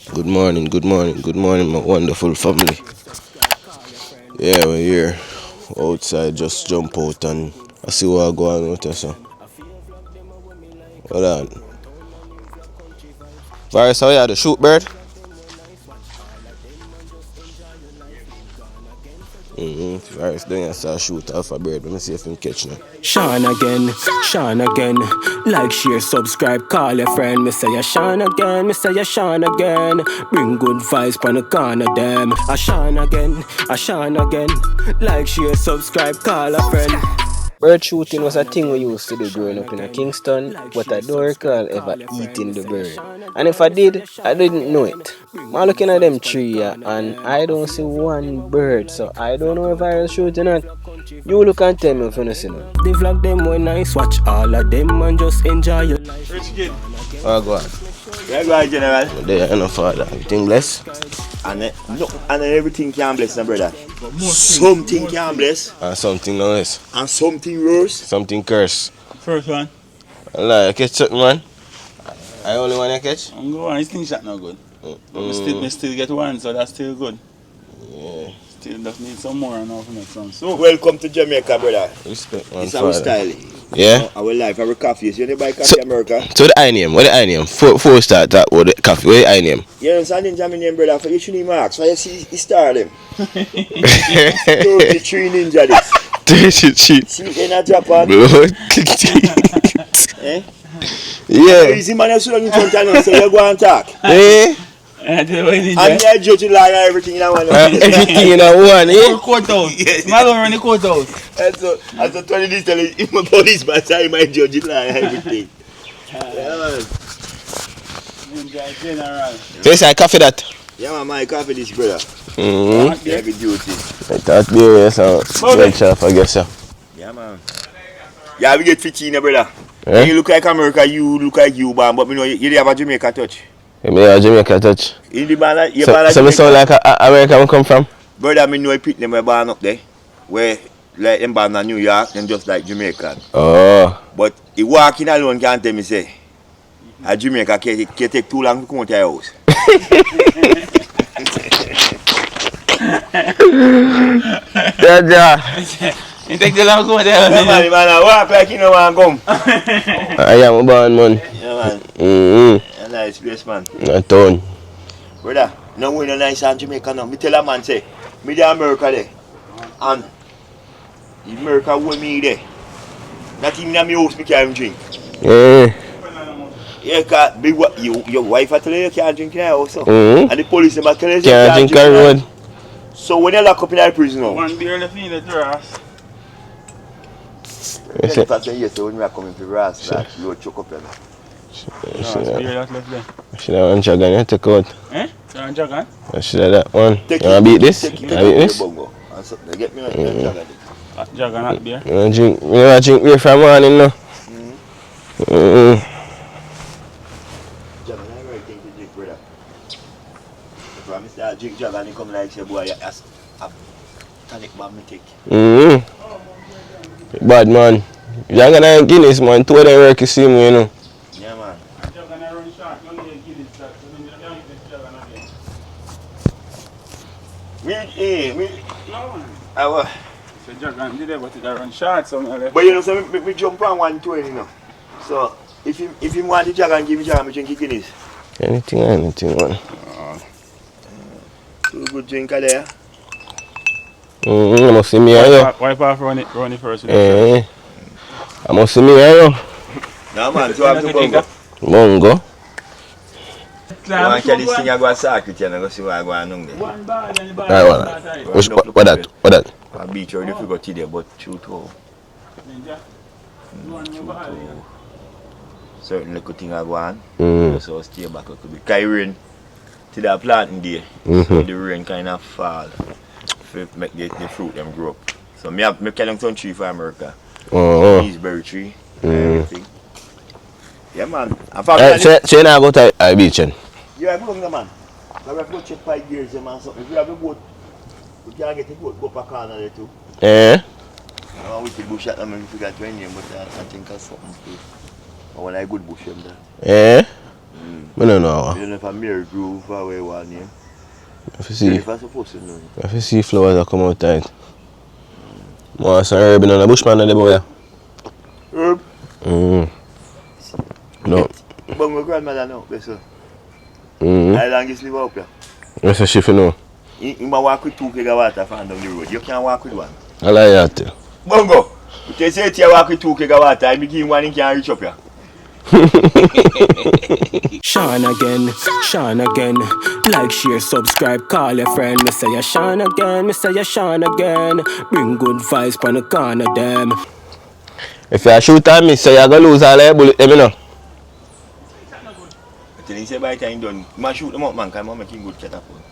Good morning, my wonderful family. Yeah, we're here outside, just jump out and I see what I go on with us. So. Hold on. Virus, how you the shoot bird? Virus, then I saw shoot off a bird. Let me see if I can catch now. Sean again. Like, share, subscribe, call your friend. Me say ya Sean again, me say ya Sean again. Bring good vibes pon the corner them. A Sean again. Like, share, subscribe, call a friend. Bird shooting was a thing we used to do growing up in Kingston, but I don't recall ever eating the bird. And if I did, I didn't know it. I'm looking at them tree here, and I don't see one bird, so I don't know if I was shooting or not. You look and tell me if you see none. The vlog them when nice, watch all of them and just enjoy your life. Rich kid. Oh, go on. Yeah, go on, General. There, enough for that. Everything bless? And everything can bless, my brother. Something can bless. And something no less. And something worse. Something curse. First one. Allah, you catch something, man? I only want to catch? I'm going, his thing shot not good. But me still get one, so that's still good. Yeah. Still just need some more and all from that song. So, welcome to Jamaica, brother. Respect, man. It's our style. Yeah? Our life, our coffee. So, you buy coffee in America? So the I name, what the I name? Four star that or the coffee, what the I name? You understand in Jamaican name, brother? For you shouldn't even ask. Why you see he star them? 33 ninja this. 33. See, in a Japan. Blood. Eh? Yeah. Easy man, you sit down in front of him, so you go and talk. Eh? And I judge you like everything in one. Everything in a one, eh? Court out. Yes. I'm going to run the court out. And so 20 days tell him, my police, but I might judge you like everything. Yeah, man. General. Yes, I coffee that. Yeah, man, my coffee this, brother. Heavy duty. I thought beer, yes, I guess so. Yeah, man. Yeah, we get 15, brother. Eh? You look like America, you look like you, man, but you know, you have a Jamaica touch. You may have Jamaica touch. In the band, you So me sound like America I come from? Brother, I know I pick them born up there. Where, like, them born in New York, them just like Jamaican. Oh. But the walking alone can't tell me, say, a Jamaica can take too long to come out your house. Yeah. You take the long to come out your house? Yeah, man, I walk like you know want to come. I am a born man. Yeah, man. A nice place, man. A town. Brother, no way no nice in Jamaica now. Me tell a man, say, me there America there. And America hold me there. Not even in my house, me can't drink. Yeah. Yeah, cause your wife tell you can't drink in your house. And the police them tell you Can't drink on the road. So when you lock up in the prison now. One beer left in the grass. Yes, yes, when we are coming to Ras, like, you choke up there. No, it's beer that left there. Should have one dragon, you take out. Eh? So I'm jogging? I should have that one. Take You want to beat this? Take You want to beat this? And something. Get me like that. Jogging, not beer. You want to drink beer from morning now? Jagger, I really think to drink, brother. If I start drink Jagger and you come like say, boy, you have a tonic bomb me take. Bad man. You're gonna Guinness, man. Two of them work you see me, you know. Yeah, man. Jogging, I run short. You only give it that. So you don't even jogging again. Me. No, man. I was. So jogging did it, but it run short. So I left. But you know, so me jump on 120, you know. So, if you want the Jagger and give me Jagger, I drink Guinness. Anything, man. Two good drinker there. I must see me here. Wipe off, run it first. I must see me here. No, man, so I have to go. Mongo. You want to this thing I go to circuit and I go see what I go on there. One bar, then the bar. What that? I beat you if you go to there, but shoot home. Ninja. You want your bar, yeah. Certain little thing I go on. So stay back a little bit. Because rain to the planting day. So the rain kind of fall. To make the fruit them grow up. So me have some tree for America. Beesberry tree. Everything. Yeah, man. So you now go to a beach then? Yeah, I'm going there, man. I have to check 5 years, man. So if you have a boat, we can get a boat go back on there too. Yeah. I want to bush at them and figure out when but I think that's something too. I want a good bush them there. Yeah. I don't know. You don't know if I'm Mary Groove or where one name. If you see, If I'm supposed to know. if you see flowers that come out tight. More some herb in the bushman and the boy. Herb? No. But my grandmother now, better. Mm-hmm. I longest live up here. That's a shift, you know. You can walk with 2 kg of water from down the road. You can't walk with one. I like that too. Bongo! You can say you walk with 2 kg of water, I begin one, you can't reach up here. Sean again. Like, share, subscribe, call your friend. Me say ya Sean again. Bring good vibes pon the corner them. If you shoot at me, so you're going to lose all your bullet, let me know. I tell you, say by the time done, man shoot them up, man, because I'm making good catapult.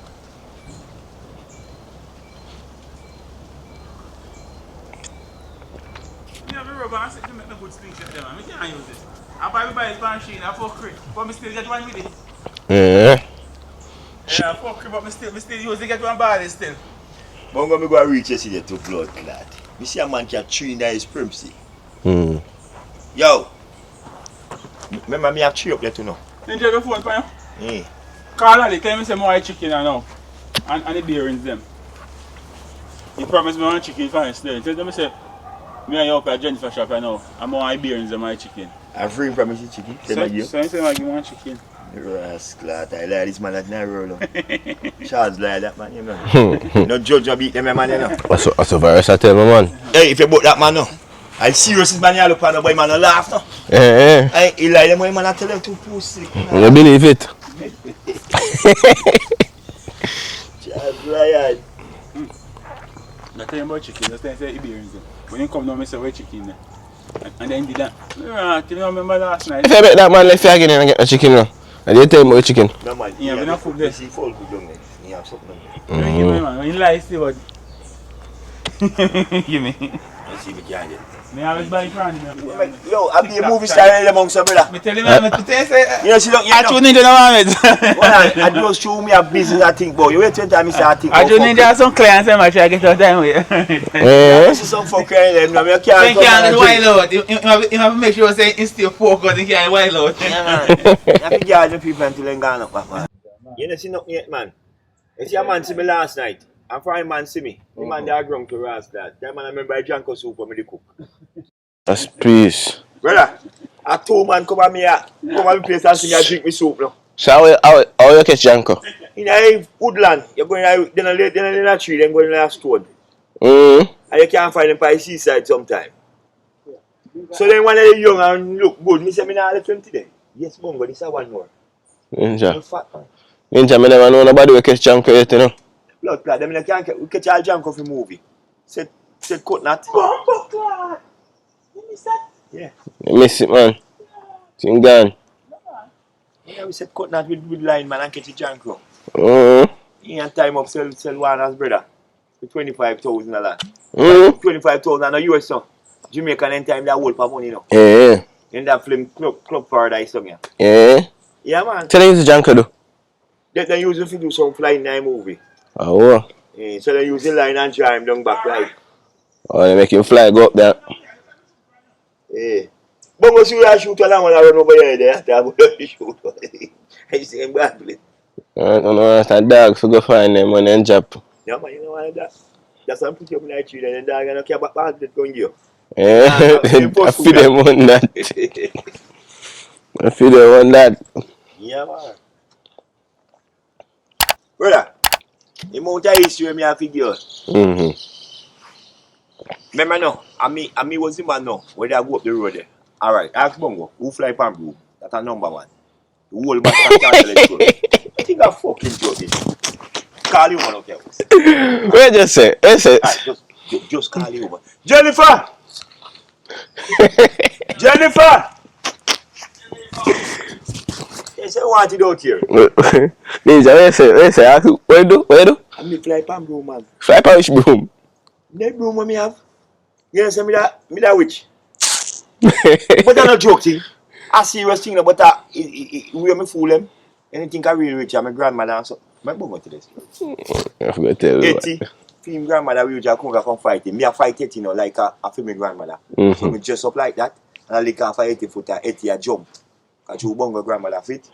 You have a rubber and set to make a good string set them, man. We can't use this. I buy his pan sheet, I fuck it. But I still get one with it. Yeah. Yeah, fuck it, but I still use it, get one ball still. Bongo, me go and reach yesterday to blood clot. Me see a man catch 3 in his primacy. Yo! Remember me have 3 up there too now. Then you have a phone for you? Yeah. Call Ali, tell me some more chicken now. And the bearings them. He promised me one chicken for his day. Tell them say, me and you up at Jennifer shop right now. I'm on bearings and my chicken. I'm free from his chicken. Tell me you. So I say I give me one chicken. Rascal, I lie this man that never roll up. Charles lie that man, you know. No judge or beat them man, you know. That's a virus, I tell my man. Hey, if you bought that man, no. I serious this man, you look at the boy, man, no laugh, no. Yeah. Hey, he lie them boy, man, I tell them to pussy. You believe it? Charles lie. I tell you about chicken, just say the bearings them. When you come down, I say, where chicken there? And then did that. Right, you remember last night? If I make that man left you again and get the chicken now, and you tell me what chicken. No man, Yeah, we not cook there. see fall good down there. He have something on there. Don't give me, man. When you lie, see what? Give me. You see me can't get. Me always buy brand. Yo, I be a movie star amongst some brother. Me tell you, man, me tell you, say, You know, see, look, you I know. tune ninja now, man. Well, I just show me a business I think, boy. You wait till time I say I think. I tune ninja some clients, I'm try get out time with. Yeah. This is some fuck crying them. Now, you can't He can't wild out. You have to make sure say he still focused. He can't wild out. Yeah, man. I think you the people until they gone up, man. You know, see nothing yet, man. You see a man see me last night. And for a man see me. The man there drunk to rascal. That man I remember I drank a soup for me to cook. That's peace. Brother, a 2 man come at me here. Come at me place and see me drink me soup now. So how you catch Janko? In a woodland, you're going out, then in a tree, then going to a stone. And you can't find them by the seaside sometime. So then when they're young and look good, me say me not let them today. Yes, Bongo, this is one more. Ninja. You fat man. Ninja, me never know nobody will catch Janko yet, you know. Blood clot, them can't catch all junk off the movie. Said cut nut. Bombo clot! You miss that? Yeah. You miss it, man. Thing gone. Yeah, we said cut nut with line, man, and catch the junk off. He and time up sell one as brother. For $25,000. 25,000 a US so. Jamaica and time that hold for money now. Yeah. In that film Club Paradise song, yeah. Yeah. Yeah, man. Tell him it's Janko though. They use it to do some flying in the movie. Oh. Yeah, so they use the line and drive him down back like. Oh, they make him fly, go up there. Yeah. But once you shoot along when I run over here, they have to shoot. I see him badly. I don't know, that's a dog, so go find them and then drop. Yeah, man, you know what that? That's some put you up in that tree, then the dog and care about bad that going you. Yeah, I feed them on that. I feed them on that. Yeah, man. Brother, the amount of history me have figure. Remember now, I me was the man now, when I go up the road there. Alright, ask Bongo, who fly pan blue? That's a number 1. The whole man can't tell the truth. I think I fucking joking. Call you one, okay? Wait just say, Alright, just call you over. Jennifer! Jennifer! They say what you out here? Ninja, wait say, where do? I'm the fly pan blue, man. Fly pan which broom? That broom what me have? You know, say me that witch. But that's not joke thing. A serious thing, but we me fool them. Anything I really rich, I'm my grandmother and so. My bum to this. I forgot to tell you. 80. Film grandmother we usually come fight him. Me a fight 80, you know, like a film grandmother. So me dress up like that. And I lick off a 80 foot, 80 a jump. Cause you bungo grandmother fit.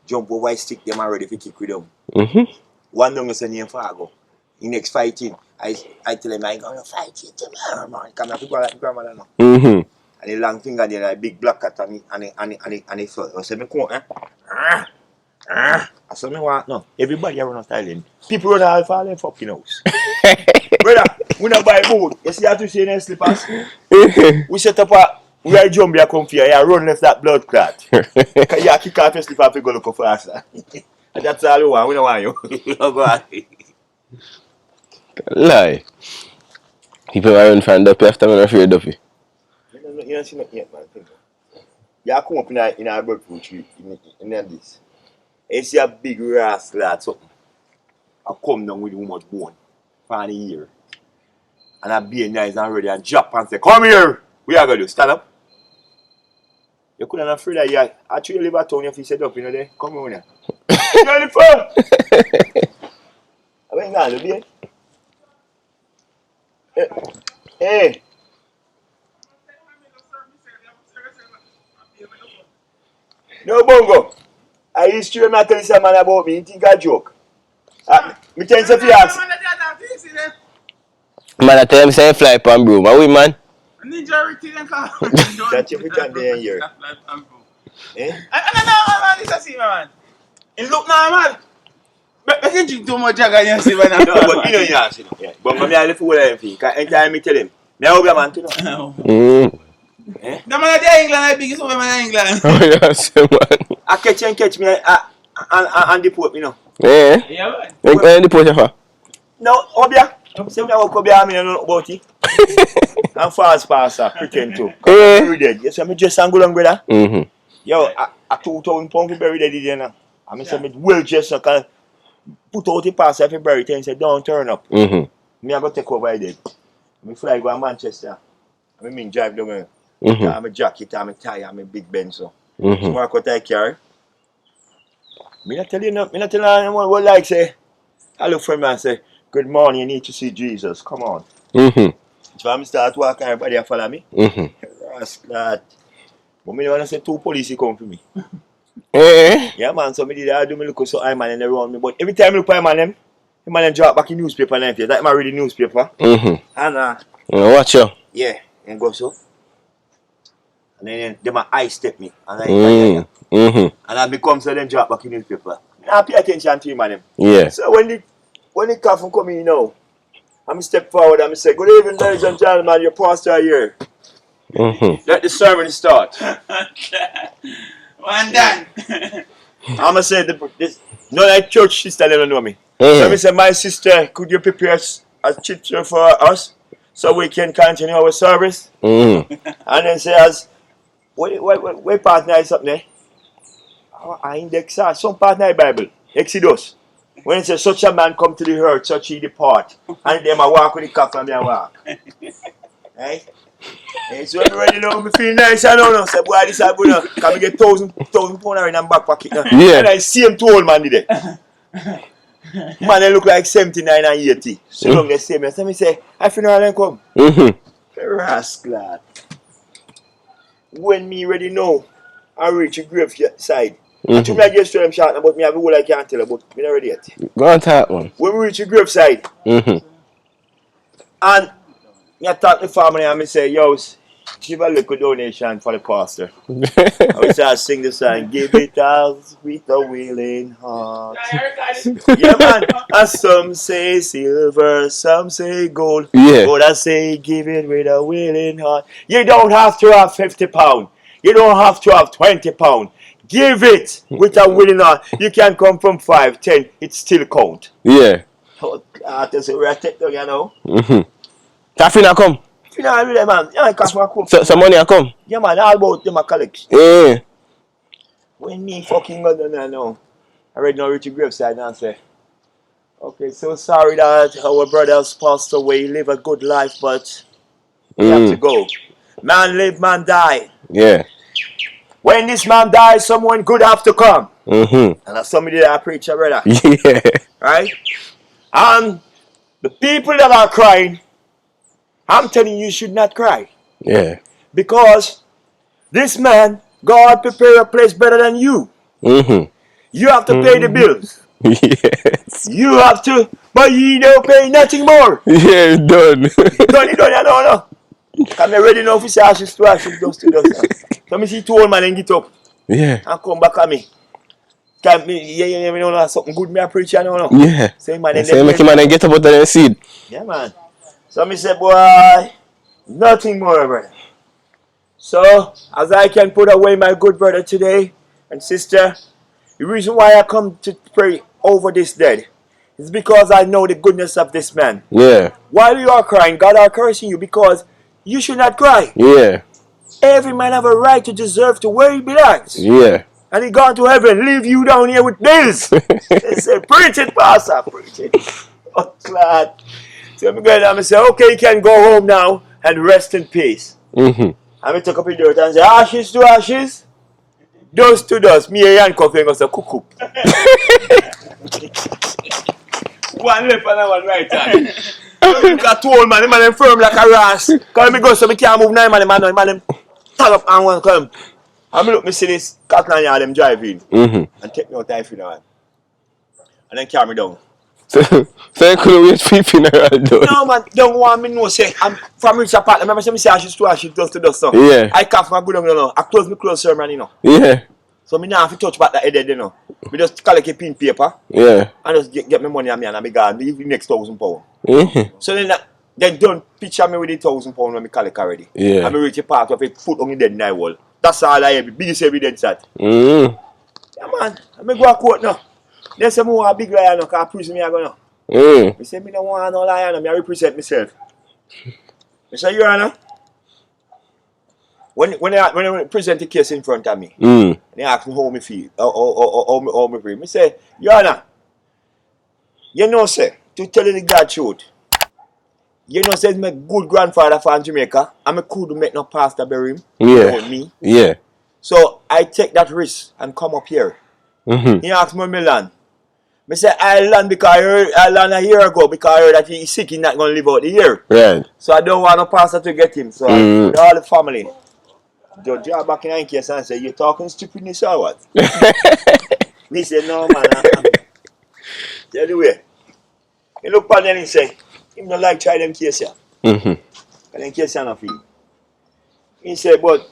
Jump over his stick them already for kick with them. One young is a name Fargo. In next fighting, I tell him I'm gonna fight you tomorrow, man. Come here, people like grandmother now. And the long finger there, like big black cat and he foot. I say me come I said me want no. Everybody run out Thailand. People run out for their fucking house. Brother, we not buy boat. You see how to say in slippers? We set up we are Jumbia come here, you run left that blood clot. Cause you kick out your slipper to go look for faster. And that's all we want. We don't want you. You don't go on. Lie. People are in front Duffy after I'm afraid Duffy. You don't see nothing yet, man. You come up in a breadfruit tree in this. You see a big rascal or something. I come down with too much bone for the year. And I be nice and ready and drop and say, come here! We are going to do? Stand up. You couldn't afraid that you actually live at town if you set up, you know, there. Come on here. You're the phone! I ain't going to do it. Hey! No bongo. I used to not tell some man about me. You think I joke? Me tell you something else. Man, I tell him say fly pan bro. My way man. Ninja everything come. That's your return there here. Eh? No, this is see man. It look normal. But I can drink too much jagger and you see when I'm No, but you know you answer. Yeah. But me I left for them thing. Cause anytime me tell him, me hope your man to know. Eh? The man of England, the biggest woman in England. Oh yes, man. I catch me and deport me now. Yeah. Yeah, man. When the post for? No, Obia. Say me walk Obia, I know about it. I'm fast passer, pretend to. Very dead. Yes, I'm just and go long, brother. Yo, I 2,000 pounds for bury dead there now. I say me well just so can put out the pass every bury and say don't turn up. Me I go take over dead. Me fly go to Manchester. I mean drive down there. I'm a jacket, I'm a tie, I'm a big Benz. So I go take care. Me not tell you no, me not tell anyone what like say. I look for me and say, good morning, you need to see Jesus. Come on. So I start walking, everybody follow me. That. But me don't want to say 2 police come for me. Yeah, man, so me did I do me look so I man and around me. But every time I look at them man drop back in newspaper and everything. Like I read the newspaper. And watch you. yeah, and go so. And then they my eye step me. And and I become so then drop back in newspaper. I pay attention to him and them. Yeah. So when the coffin come in now, I'm step forward and I say, good evening, ladies and gentlemen, your pastor here. Let the sermon start. One done. I'ma say this no like church sister don't know me. So I say, my sister, could you prepare a picture for us so we can continue our service? And then say as what partner is up there? I index some partner Bible. Exodus. When it says such a man come to the earth, such he depart. And them I walk with the cock and me I walk. Right? And so everybody know me feel nice, I don't know. Say boy this I gonna can we get 1,000 pounds in my back pocket now. Yeah. And I see him too old man today. Man they look like 79 and 80. So long they say me. So me say, I funeral and come. Rascal. When me ready now, I reach the grave side. I took me just to them shot about me have a whole I can't tell about me not ready yet. Go on that one. When we reach the grave side, and me I talk to the family and me say, yo, give a little donation for the pastor. I will start sing the song, give it out with a willing heart. Yeah man, and some say silver, some say gold. Yeah. But I say give it with a willing heart. You don't have to have 50 pounds. You don't have to have 20 pounds. Give it with a willing heart. You can come from 5, 10, it still count. Yeah. Oh, I say we're take down, you know. Coffee not come. You know, really, man. Yeah, cash will come. So money a come. Yeah, man, all about them a collect. Yeah. When me fucking go down there now, I read now Richie graveside and say, okay, so sorry that our brothers passed away, live a good life, but we have to go. Man live, man die. Yeah. When this man dies, someone good have to come. And that's somebody that I preach, brother. Yeah. Right? And the people that are crying, I'm telling you, you should not cry. Yeah. Because this man God prepare a place better than you. Mm-hmm. You have to pay the bills. Yes. You have to, but you don't pay nothing more. Yeah, done. Done, you know. Come ready now for say ashes to ashes, dust to dust. So me see two old man and get up Yeah. and come back at me. Can me, yeah, me know something good me a preach, you know. Yeah. Say man, Say make him and get up out of the seat. yeah, man. So me say, boy, nothing more, brother. So, as I can put away my good brother today and sister, the reason why I come to pray over this dead is because I know the goodness of this man. Yeah. While you are crying, God are cursing you because you should not cry. Yeah. Every man have a right to deserve to where he belongs. Yeah. And he gone to heaven, leave you down here with bills. They say, preach it, pastor, preach it. Oh, glad. So I'm going down and say, okay, you can go home now and rest in peace. Mm-hmm. And I took up the dirt and say, ashes to ashes, dust to dust. Me and handcuffing us a cuckoo. One left and one right hand. Look at two old man, the man firm like a ras. Because me go so me can't move now, man, them tag up and one come. And me look, me see this Catalan yard them drive in. Mm-hmm. And take me out of now. And then carry me down. So you couldn't wait for funeral done. No man, don't want me know say I'm from rich apart. Remember say me say ashes to ashes, dust to dust. So. Yeah. I can't my good down, you know. I close me close sermon, you know. Yeah. So me now have to touch back that head, you know. Me just collect a pin paper Yeah. and just get my money and me and I gone. Me give the next £1,000. Mm-hmm. So then don't picture me with the £1,000 when me collect already. Yeah. And me reach a part of it, foot on the dead in the wall. That's all I have. Biggest evidence that. Mm-hmm. Yeah man, I me go a court now. They say me want a big lion now, cause prison me I go now. Mm. Me say me don't want no lion now, me I represent myself. Me say, Your Honor, when they present the case in front of me, they ask me how me feel, how me feel. Me say, Your Honor, you know say, to tell you the God truth, you know say my good grandfather from Jamaica, and I couldn't make no pastor bury him without me. Yeah. So I take that risk and come up here. Mm-hmm. He asked me land. I say I land because I land a year ago because I heard that he's sick, he's not going to live out the year. Right. So I don't want no pastor to get him. So with all the family, the job back in the case and say, you talking stupidness or what? Me say, no man. Anyway, he look at them and say, he don't like try them case here. Mm-hmm. And them case here not feel. He say, but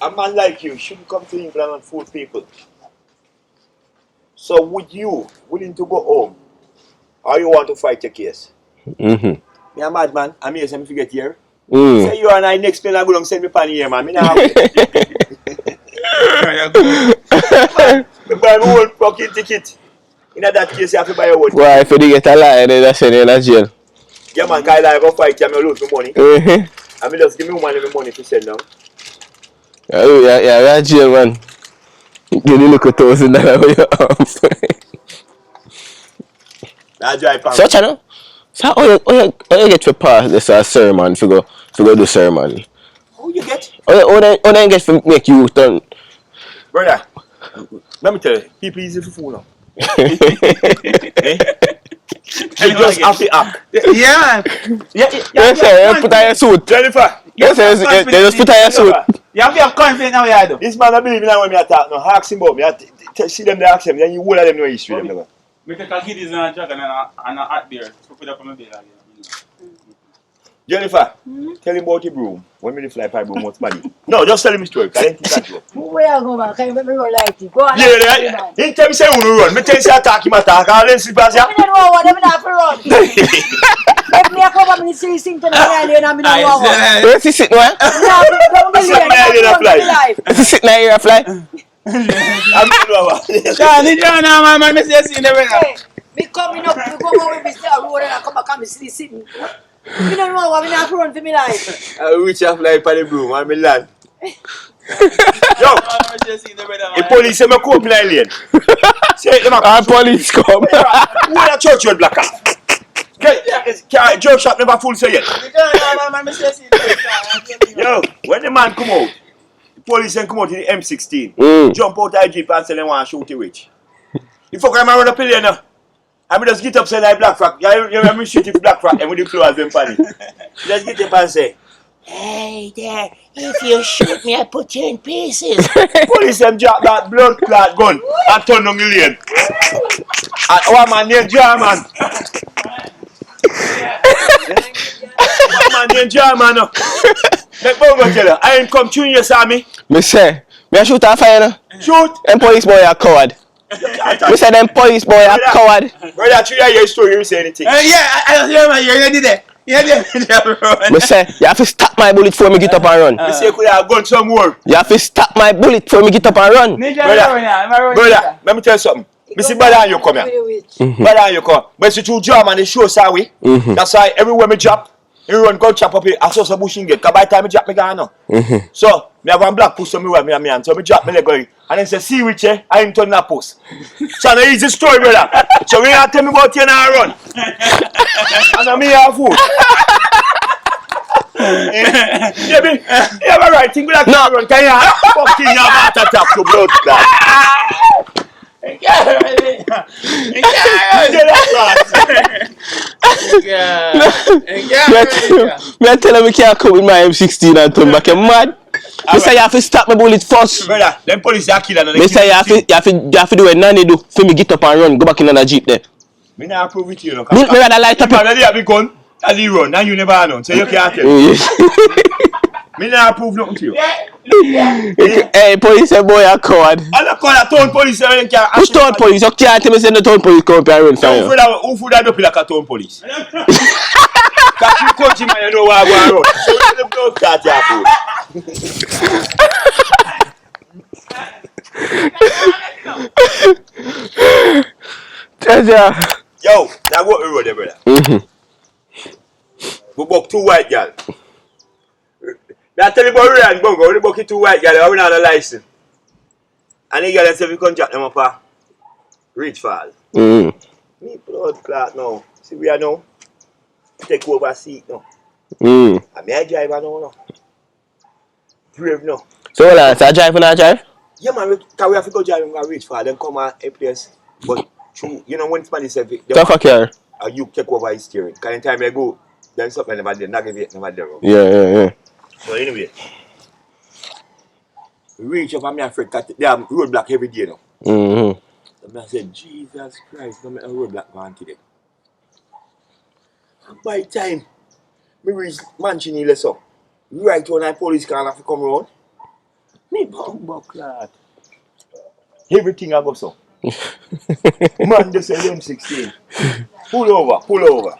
a man like you shouldn't come to England and fool people. So would you willing to go home or you want to fight your case? Mm-hmm. Me a mad man, I'm here so me forget here. Mm. Say you and I next plan I go down send me pan here man. Me not have me buy my own fucking ticket. In that case you have to buy your own. Why if you get a lie and they send you in jail? Yeah man, cause I go fight you and I lose my money. Mm-hmm. And me just give me woman my money to send down. Yeah, jail man. You need look at $1,000 with your arms. I drive pan. So channel. So how you get to pass this sermon to go do sermon? Who you get? How they get to make you turn? Brother, let me tell you, people easy for fool now. Eh? You just have to act. Yeah. You put on your suit. Jennifer, Yes, they just put on your suit. You have to have confidence now, you do. this man I believe in when me attack now. Ask him about me. See them, they ask him. Then you all of them know history. Them never. We take a kiddies and a jack and a hat there. So put up on the bed again. Jennifer, tell him about the broom. When me fly by broom, what's money? No, just tell him the story. I didn't think that you. Where I go back? Can you make me go like it? Go on. Yeah, he tell me say you run. Me tell you say attack him attack. All them slippers ya. I don't know what. I'm not for run. If me a come up and see sing to the alien, I'm not know what. Where's he sitting? Where? Don't believe it. Is he sitting here? Fly? I'm not John, man, me say see never know. Me coming up, me go over with Mr. Road and I come back and me see sitting. Me don't know what. Me not for run for me life. I reach out fly by the broom and me land. Yo, the police say me come up in the lane. Say them a Police come. who that church road blacker? Joke shop never full say yet. Yo, when the man come out, the police then come out in the M16, jump out of the jeep and say they want to shoot the witch. The fuck I'm run up in there now. I mean just get up say like black frack. You remember me shoot the black frack and with the clothes them funny. Just get up and say, Hey there, if you shoot me, I put you in pieces. Police them drop that blood clot gun and turn down the lane. And one man named German. One man named German. Let me go tell you, I ain't come to you, Sammy. Me say, me a shoot a fire now. Shoot. Them police boy a coward. Me say them police boy a coward. Brother, through your story, you say anything. Yeah, I don't hear my ear. You did it. You did it. Me say, you have to stop my bullet before me get up and run. You say you could have gone somewhere. You have to stop my bullet before me get up and run. Brother, let me tell you something. Me see brother and you come here. Brother and you come. But it's too jam and the show sorry. That's why everywhere me drop, everyone go chop up here. I saw some bushing gate. Cause by the time me drop me gone now. So me have one black post on me where me and me hand. So me drop me leg going. And then say, see which I ain't turn that post. So no easy story, brother. So when you tell me about you and I run. And me have food. Yeah, me, you have a right thing with that run. Can you fucking have heart attack to blood clot? Me I tell him we can't come with my M16 and turn back. I'm mad. Me say you have to stop my bullet first. Brother, them police are killing. Me say you have to do what Nanny do for me get up and run. Go back in on the jeep there. Me not approve with you. Me rather light up. You already have a gun and you run and you never know. So you can't tell. Me not approve nothing to you. Hey, police say boy a coward. I don't call a town police. Which town police? You can't tell me say the town police come up and run for you. Who would have done like a town police? Because you country man, you know what I go around. So you don't know that you Treasure. Yo, now what we road there, brother? We book two white girls. I tell you about Ryan Bongo, we book two white girls, we not a license. And the girl say we can drop them up a Ridge Fall. Me blood clot now. See we are now. Take over seat now. And me I drive now. No. Brave now. So hold on, so I drive or not drive? Yeah man, because we have to go drive and Ridge Fall, then come at a place. But true, you know when Spanish say Tough care. You take over his steering. Because anytime I go, then something never there, not give it, never there. Yeah. So anyway, we reach up and me afraid because they have roadblock every day now. So I said, Jesus Christ, don't make a roadblock go on today. And by the time we reach Manchini lesson, right when the police car have to come around, me bumbo clad. Everything I go so. Man, they say M16. Pull over.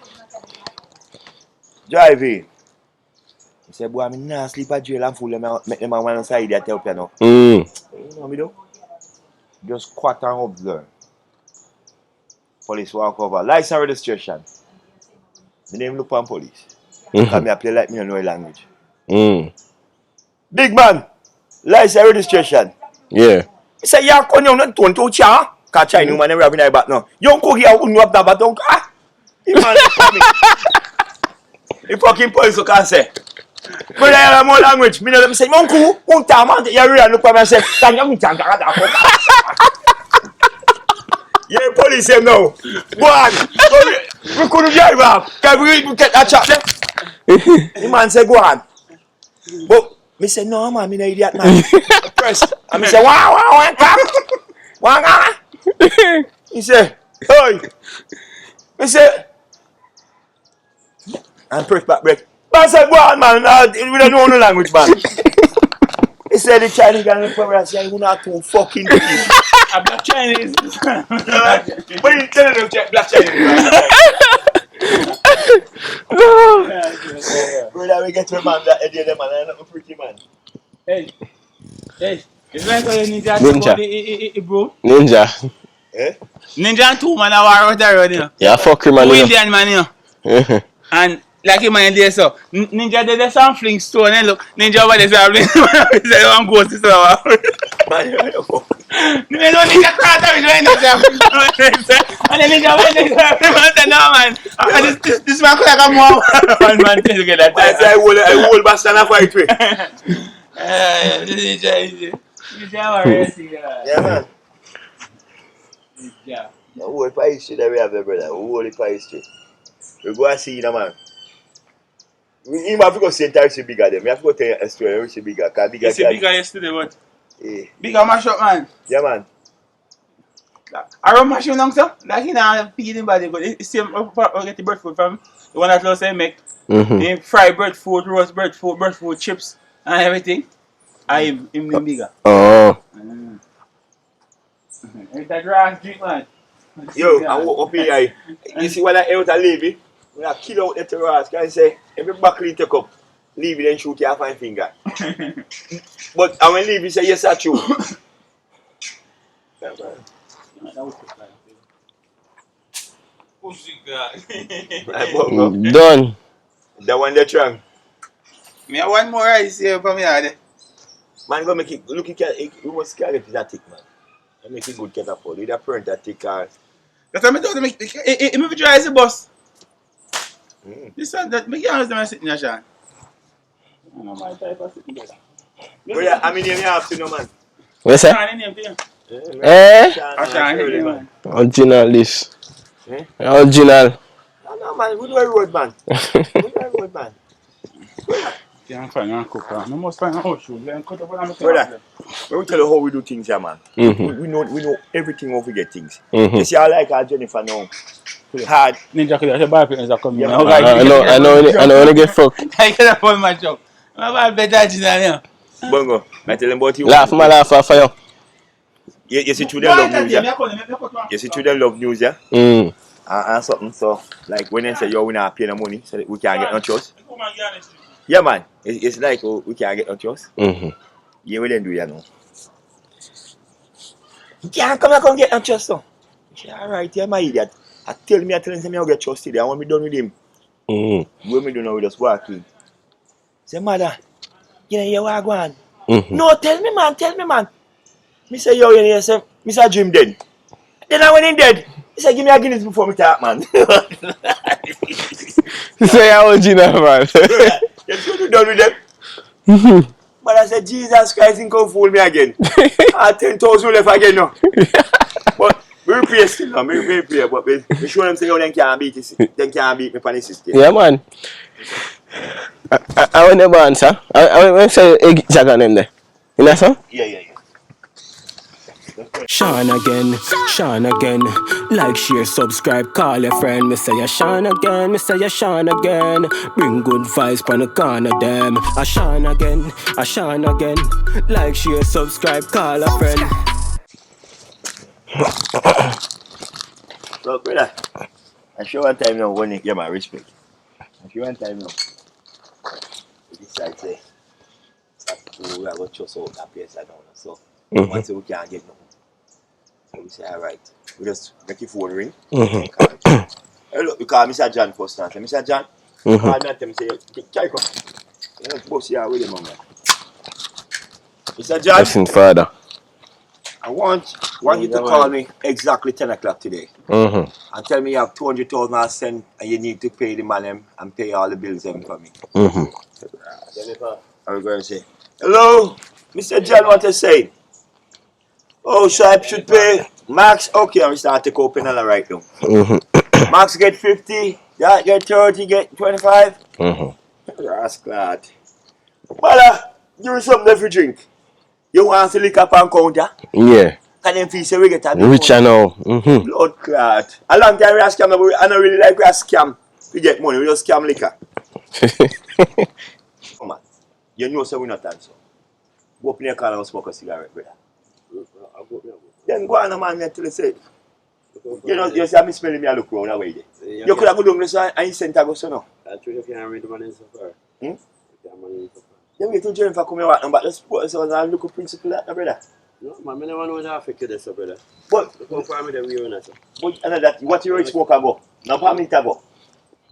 Drive in. He said, boy, I'm not sleep at jail and fool them make them on one side that help you now. You know what me do? Just quat and observe. Police walk over. License registration. My name look on police. Because I play like me don't know language. Big man, license registration. Yeah. He said, yeah, come on, don't touch ya. Because Chinese man never have in back now. You don't go here, wouldn't have that, but don't. The man for me. The fucking police can say. But I have more language. Me say, Uncle, won't tell man, you're real. Look at me and say, yeah, police say no. Go on. We couldn't drive off. Can we get that chap there? The man say, go on. But me say, no, man, me no idiot, man. Press. And me say, wow, wow. He say, hey. Me say, and press back brake. Man said, go on, man. We don't know no language, man. He said, the Chinese guy in the camera say, you're not too fucking deep. A black Chinese. But you tell them black Chinese. No. Brother, we get to a man that idea, man. I'm not a pretty man. Hey. It's like how you ninja. Bro. Ninja. Eh? Ninja and two man are war out the road, you know. Yeah, fuck him, man. Two Indian man, you know. And like him man there, so Ninja did the some fling stone and look, Ninja over there say I'm going to store. Man, you fuck. Ninja crack out and then Ninja went there, no man. This man like a more one man together. I say I will bastard and fight with. Ninja racing. Yeah, man. Yeah. The whole pie street that we have there, brother. The whole pie street. We go and see you, man. You have to go say that it's bigger than me. I have to go tell you a story which is bigger. Cause bigger. You see bigger yesterday, but yeah. bigger mash up, man. Yeah, man. I run machine now, sir. Like he now feeding body, but it's same. I get the bird food from the one that Los make. Fry bread food, roast bread food, chips, and everything. I him bigger. Oh. It's that grass drink, man. Yo, I walk up here. You see when I out a levy, when I kill out the terrace, can I say, every buckle take up, leave it and shoot your 5 finger. But I when leave, he say, yes, I true. Yeah, Done. that one that's wrong. Me have one more rice here for me. Man, go make it, look, you must carry it that thick, man. And make it good catapult. With a print that thick car. That's why I told him, if you drive the bus. This one, that me can't use sitting there, Sean. I know my type of sitting there. Brother, how many name you have to know, man? What's that? Sean, name to you. Eh? Sean, name, man. Original this. Eh? Original. No, man, we do a road, man. We do a road, man. Can't find one cook. I must find a house shoes. Then cut up on Brother, when we tell you how we do things here, man. We know everything how we get things. Mm-hmm. You see, I like our Jennifer now. Hard. Ninja could have buy things that come in. Yeah, I know when you get fucked. I can't afford my job. I buy better than that. Bongo, I tell them about you. Laugh for you. You see, children love news, yeah? You see, children love news, yeah? And something, so, like, when they say, yo, we not pay no money, so that we can't get no trust. Yeah, man. It's like, oh, we can't get no trust. Yeah, we didn't do that, no. You can't come get no trust, so. Alright, yeah, my idiot. I tell him, I'll get trust today. I want me done with him. When me do now, we just walk in. Say, mother, you know, you are going. No, tell me, man. Me say, yo, you know, say, me say, dream dead. Then I went in dead. He said, give me a Guinness before me talk, man. Say original, man. You should be done with them. But I said, Jesus Christ, he come fool me again. 10,000 left again now. But we replay still now, we replay. But we show them say, yo, they can't beat me for the system. Yeah, man. I will never answer. I will say, Jack on them there. You know, sir? Yeah. Sean again. Like, share, subscribe, call your friend. Me say ya Sean again. Bring good vibes pon the corner them. Sean again. Like, share, subscribe, call a friend. Look, brother. I show one time now when you get my respect. I show one time now. This side say, we are going to trust out that place. I don't know. So, once we can't get nothing. So we say, alright. We just make your phone ring. Hey, look, we call Mr. John first time. Say, Mr. John, call me and tell me, say, carry come. You know, boss here with him, man. Mr. John. Listen, father. I want you to call me exactly 10 o'clock today. And tell me you have 200,000 I send and you need to pay the man and pay all the bills for me. I'm going to say, hello, Mr. John, what to say? Oh, so I should pay Max? Okay, I'm start to open all right now. Max get 50, that get 30, get 25. That's glad. Well, give me something to drink. You want to lick up and counter? Yeah. Can them feel say we get a big Rich I know. blood clot. A long time we a scam, but I don't really like we a scam. We get money, we just scam liquor. Come on. You know so we not answer. Go up in your car and smoke a cigarette, brother. Then go on, man, until they say. You know, you see me smelling me, I look round away there. You could have go down this and you sent a go so now. That's true, you can't read the money so far. You can't money so far. You wait till Jennifer come here, but let's put us on a local principle that, brother. No, man, I never know how to affect you this, brother. But, Come for me, then we own it. but that, what you smoke go? Now, for me, it go.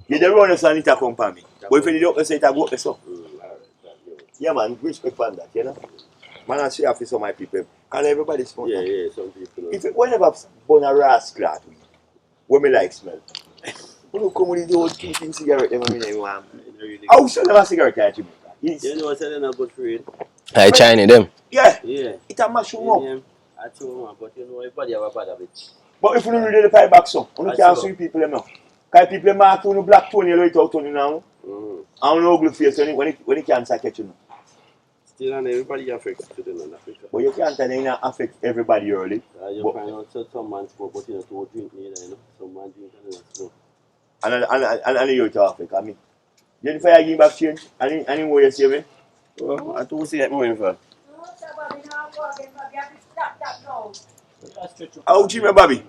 You don't run us and it come for me. But if you don't say it go, so. Yeah, man, respect for that, you know. Man, I see after some of my people. And everybody smoke. Yeah, some people. If you whenever burn a rascal at me, what me like smell? When you come with the old keeping cigarette, them I want. How should I have a cigarette at you? You know what I'm not good for it? I China them. Yeah. Yeah. It a mash you up. I told him, but you know, everybody have a bad habit. But if you don't read the pipe back so, you can't see people them now. Because people mark you black tone, you know it out on you now. I don't know ugly face when it cancer catch you. Still, and everybody affects children in Africa. But you can't tell it affect everybody early. You but, find out some man smoke, but you know, to drink neither, you know. Some man drink and they smoke. And you to affect, I mean. Jennifer, I give back change. Any more you say, me? Well, I do see that more in fact. How do you remember, Bobby?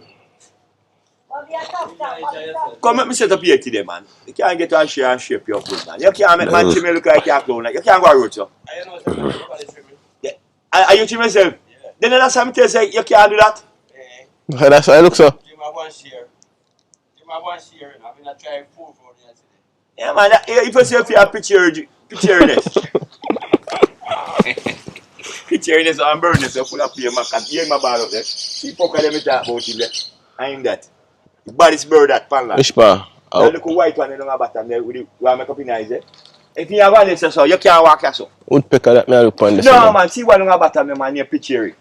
Come let me set up here today, man. You can't get to share and shape your food, man. You can't make man trim look like you're clown. You can't go road, so. Yeah. Are you trim yourself? Yeah. Then that's something to say you can't do that. Yeah. That's how I look, so. Yeah, man. If you say if you have pictureness. Pictureness and burness, you full of pain, man. Because you ain't my bad out there. See, fuck them me talk about him there. I am that. The baddest bird that pan land. Which part? That little white one in the bottom there with the one make up in eyes there. If you have one this so you can't walk yourself. Woodpecker that me I look on this. No, man. See one in the bottom there, man. You picture it.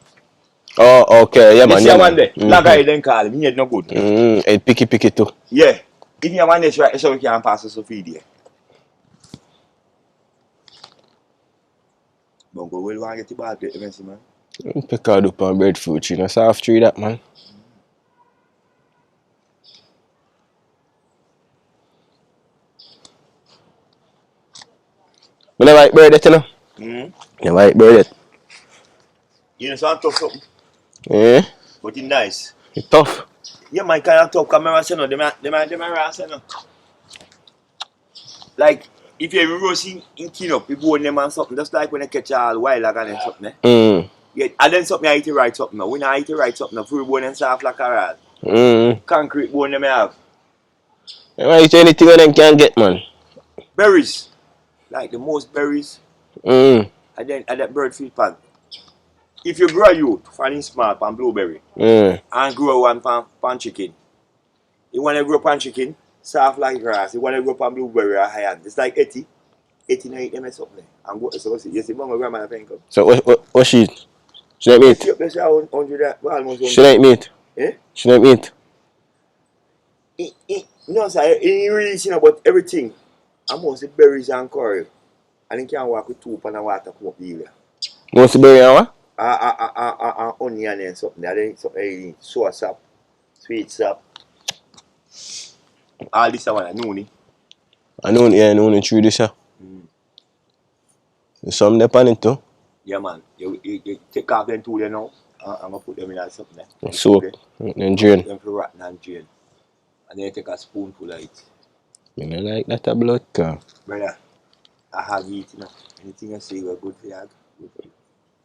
Oh, okay. Yeah, You man. see Yeah, one man. there? Like I then call him. He ain't no good. It picky too. Yeah. If you have one this right, so we can pass us a feed here. Bongo, where do you want to get the ball plate, Messi, man? Woodpecker do on breadfruit, you know. Soft tree that, man. You know white bird, you know? You white bird. You know, some tough something. Yeah. But it's nice. It's tough. Yeah, man, kind of tough. Come here, say no. Them are say no. Like, if you ever see in Kinop, you go in them and something, just like when you catch all wild like and something, Yeah, and then something I eat it right something now. When I eat it right something now, free bone and soft like a rod. Concrete bone them have. You might eat anything when them can get, man. Berries. Like the most berries. Mm. And then at that bird feed pan. If you grow youth, fan small pan blueberry. And grow one pan chicken. You want to grow pan chicken, soft like grass. You want to grow pan blueberry or high hand. It's like 80. 80 night them is up there. And go so you see mama grandma think of. So what she eat? She like meat? Yes, 100 almost 100. She like meat? Eh? She like meat? No, sir, he really see about everything. And most the berries and curry. And he can walk with 2 pan of water come up here. Most of berry and what? Onion and something. Then something sour sap, sweet sap. All this one, noni. I know through this, yeah. Some there pan it too. Yeah, man. You take off them 2 there now. I'm going to put them in something there. Soap. And drain. Them for rotten and drain. And then you take a spoonful of it. I don't like that a blood car. Brother, I have eaten anything I say was good for you. Good for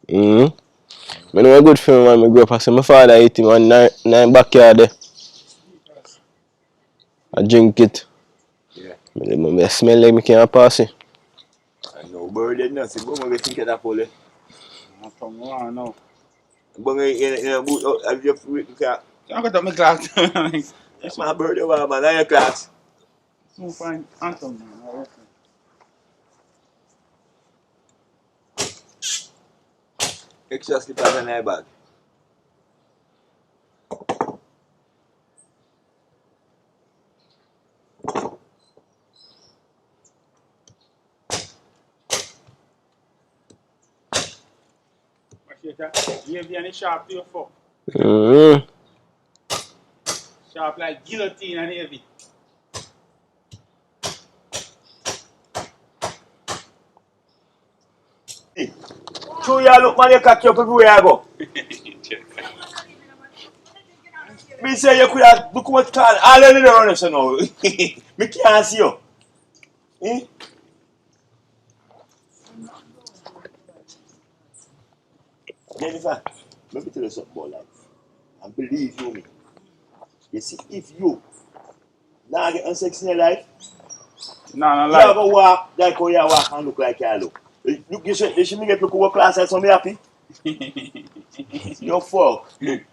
I you. know good for me when I grew up. I said my father eat him on nine backyard there. I drink it. Yeah. I smell like I can't pass it. I know bird is nothing. But I'm going to think of that for you. I'm from one now. But in a boot, have you got I'm going to my class. that's my bird, man. Now your class. So fine. Anton, man. Extra slippers in my bag. You have any sharp to your fork? Sharp like guillotine and heavy. True, you look, man, you catch up everywhere you go. Me say you could have look what can all of the runners now. Me can't see you. Eh? Jennifer, let me tell you something about life. And believe you me. You see, if you now get unsex in your life, No, you like. have a walk like how you walk and look like you look. Look, you should get look over class and somebody happy. You're fuck. You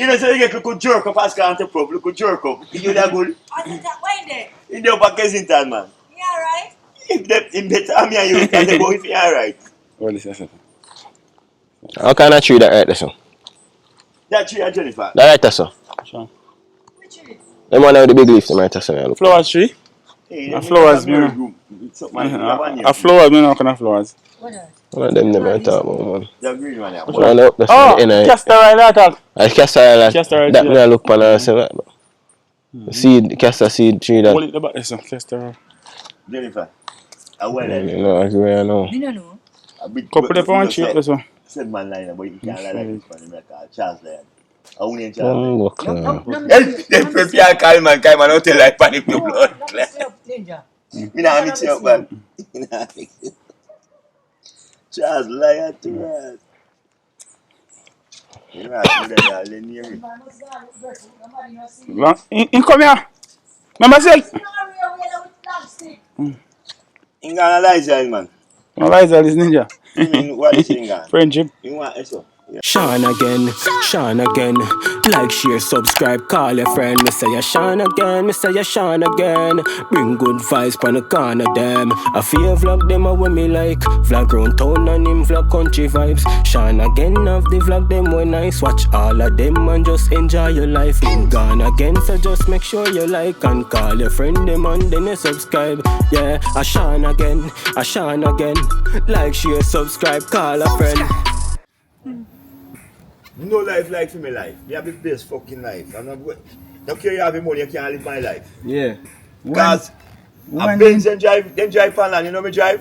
know, so you get look jerk up as can't prove, look jerk up. You that good? I said that way there. In the upper Kensington, man. Yeah, right? In better me and you can go if you're alright. What is that? How can I treat that right there, son? That's you, Jennifer. That right there, son. Sure. Which is? Them one with the big leaf, them right as I look. Flowers tree. Hey, A them flowers, have a man. group. It's up, man. You have one name A for it. flowers, man. What kind of flowers? One of them right talk about, man. The green one, yeah. Which One one? up that's on the Oh, end of it. castor oil that. I castor oil Castor oil that tree. me I look upon and say that. Seed, castor seed tree that. Hold it about this one, castor oil. Jennifer. I wear that. You know, I agree, I know. Me no know. A bit. Couple of one tree up this one. Said man line, but you can't lie like this man. You call Charles Lyon. I won't name One Charles look No, now. Then prepare call man, don't tell like panic the blood. Ninja. Me nah mix it up, man. Me nah mix it. Charles Lyon to us. You know, I should have done near me. In come here. Remember say? Ain't gonna lie, Zion, man. No lies, all this ninja. You mean what is in Ghana? Friendship. You want eso? Yeah. Sean again, Sean again. Like, share, subscribe, call your friend. Me say ya Sean again, me say ya Sean again. Bring good vibes pon the corner them. I fear vlog them a when me like. Vlog round town and him vlog country vibes. Sean again have the vlog them when nice. Watch all of them and just enjoy your life. In gone again, so just make sure you like and call your friend them and then you subscribe. Yeah, I Sean again, I Sean again. Like, share, subscribe, call a friend. No life like for me life. You have the best fucking life. I'm not good. Don't care you have the money, you can't live my life. Yeah. Because a Benz then drive for land, you know me drive?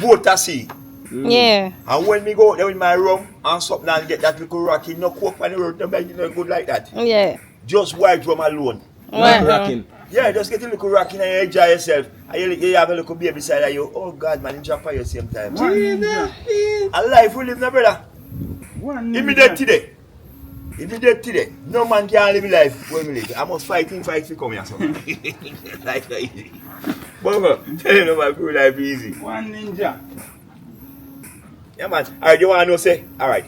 Boat a sea. Yeah. And when me go out there with my rum and something and get that little rocky, no coke on the road, no good like that. Yeah. Just white rum alone. Well, Yeah, just get a little rocking and you enjoy yourself. And you have a little baby beside of you. Oh God, man, you jump at the same time. A life we live, no brother. If me dead today. If me dead today, no man can live life when we live. I must fight to come here. So. Life not easy. But tell you no man, feel life easy. One ninja. Yeah man. Alright, you wanna know say? Alright.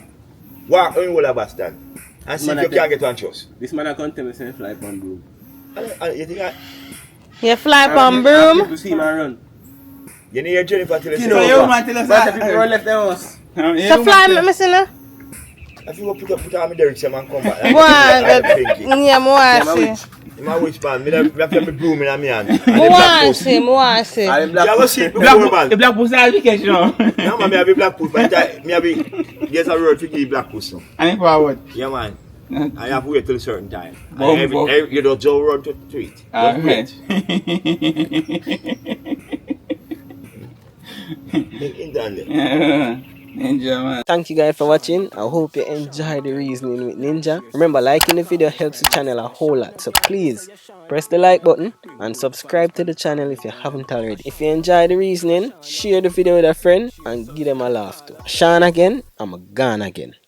Walk on your bus stand and see if you can get one trust. This man I can't tell me say fly on broom. You think I you fly on broom. You see man run. you need your Jennifer tell us. You know, you man tell us but if people run left the house. So fly me, Missy. If you go put on my direction and come back. Go on, yeah, more see. My which man, me have my broom in my hand. More see. I You ever see it before, man? The black pussy has vacation. No, man, me have a black puss, but me have a, there's a road to give black puss now. And forward. Yeah, man. I have to wait till a certain time. Boom, And boom. you don't just run to it. Just wait. In there. Ninja man. Thank you guys for watching. I hope you enjoyed the reasoning with Ninja. Remember, liking the video helps the channel a whole lot. So please press the like button and subscribe to the channel if you haven't already. If you enjoyed the reasoning, share the video with a friend and give them a laugh too. Sean again, I'm gone again.